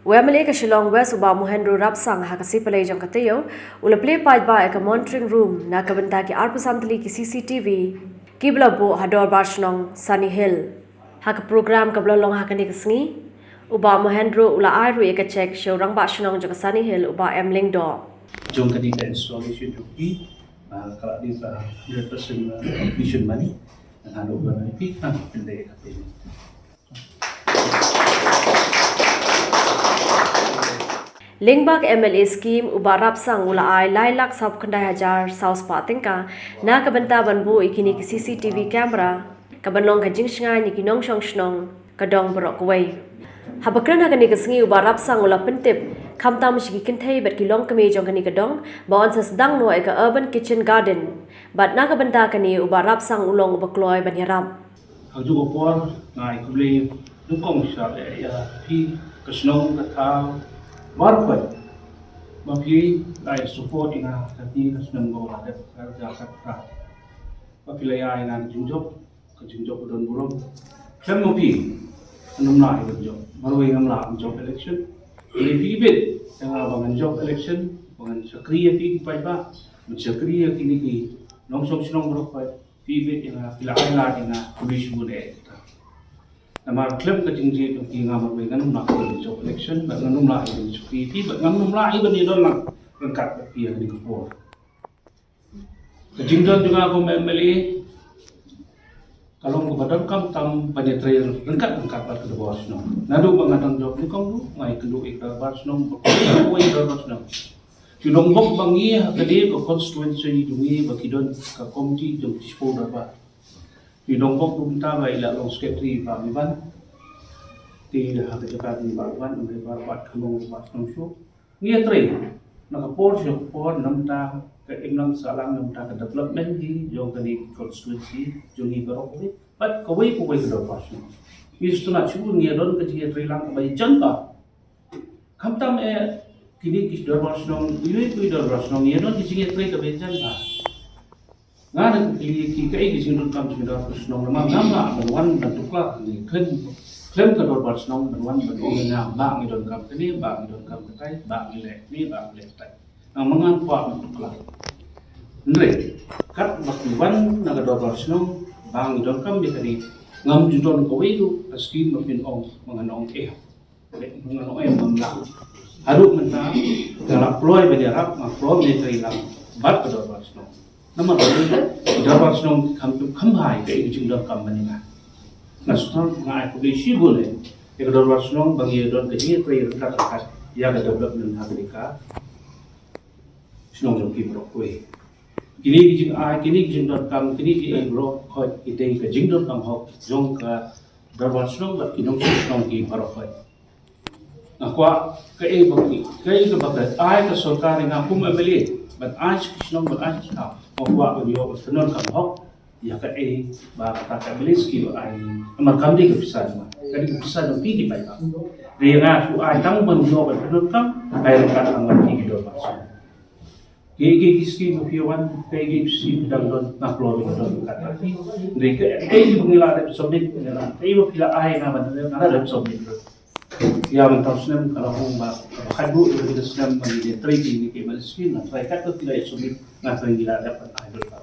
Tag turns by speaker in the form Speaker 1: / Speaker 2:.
Speaker 1: Wemele ka Shillong West uba Mohendro Rapsang hakasi palay jang katayo, ula play pad ba ka monitoring room na kabanta ki arpasantali ki CCTV, kibla bo ha Dorbar Shnong Sunny Hill. Haka program kabla long hakani kasngi, uba Mohendro ula airu ka check show rang ba Shnong jang Sunny Hill uba Emling do.
Speaker 2: Jom kadi ka installation rupi, kalau di 100% completion money, dan ada orang lebih pendek katanya.
Speaker 1: Lingbak MLA scheme uba Rapsang ula ai lailak sab kandai hajar South Patingka na kabanta banbu ikini ki CCTV camera kabanong ka Shngain ni kinong Shnong kadong borok way. Habakran ha kani kasngi uba Rapsang ula pentip kamtam shiki kinthai bat kilong kami jong kani kadong baon sa sedang no ka urban kitchen garden bat na kabanta kani uba Rapsang ulong uba kloy banyaram.
Speaker 2: Haju opor ngai kubli dukong sya ya pi kasnong katha marfat mapi lai support ina kati kasnong go ada kerja katra mapi lai ina junjok don burung kan mapi anum lai junjok baru ingam la job election ini pibet yang bangan job election bangan sakriya pi pai ba sakriya kini ki nongsong sinong bro pai pibet yang pila ala ina publish bude Namar klub ke jingji ki ngamar we ganum na ko job election ba ganum la i security ba ganum la i bani don lang rengkat pi yang di ko ke jingdon juga ko memeli kalau ko badam kam tam bani trail rengkat ba ke Dorbar Shnong nadu bangadang job ni kong du ngai kelu ik Dorbar Shnong ko we Dorbar Shnong Chulong bok bangi kadi ko constituency dungi bakidon ka komiti jom dispo Dorbar di Dombok punta ba ila long secretary ba miban ti hak jakat ni barban umre barbat khamong pasong shu ngia tre nakapor shu por namta ka imlang salang namta ka development di jo kani constituency jungi barok ni pat kawai ko wai do pasong istu na chu ngia don ka ji tre lang ba janta khamtam kini kis Dorbar Shnong yui Dorbar Shnong ngia don ji tre ka be janta ngana ki kai ki sing kam sing Dorbar Shnong ma ngama wan dan tukla ni klem ka Dorbar Shnong dan wan ban ina ba ngi don kam ni ba ngi don kam kai ba ngi le ni ba ngi le tai ang mangan pa tukla ndre kat bakti wan na ka Dorbar Shnong ba ngi don kam bi kadi ngam ju don ko wi du askin ma pin ong mangan ong mangan ong ngam la haruk menta kala ploy ba jarap ma ploy ni tri lang bat ka Dorbar Shnong Nama Dorbar Shnong khamhai ke jingdon kam maninga naston ngai ko shi gole e Dorbar Shnong bangi don ke ji pre ka ya ga development hagrika Shnong jong ki bro we kini jing kini jingdon kam kini ki bro khoi ite ke jingdon kam hok jong ka Dorbar Shnong ba kinong Shnong ki bro khoi akwa ke bangi ke bakat ai ka sarkar nga kum ameli but आज Shnong but आज ka Pokwa video penon kam hok ya ka ba kata belis ki ai amar kam di ke bisa ma kadi bisa dong pi pai ka rena su ai tang ban yo ba penon kam ai ka amar ki do ba ki ski mo piwan ki si dang don na klo don kata ki re ke bungila da submit na mo pila ai na ban na da submit ya mentasnem kalau ba khadu de islam bagi training ni ke malskin na try kat ko pila submit na gila dapat idol para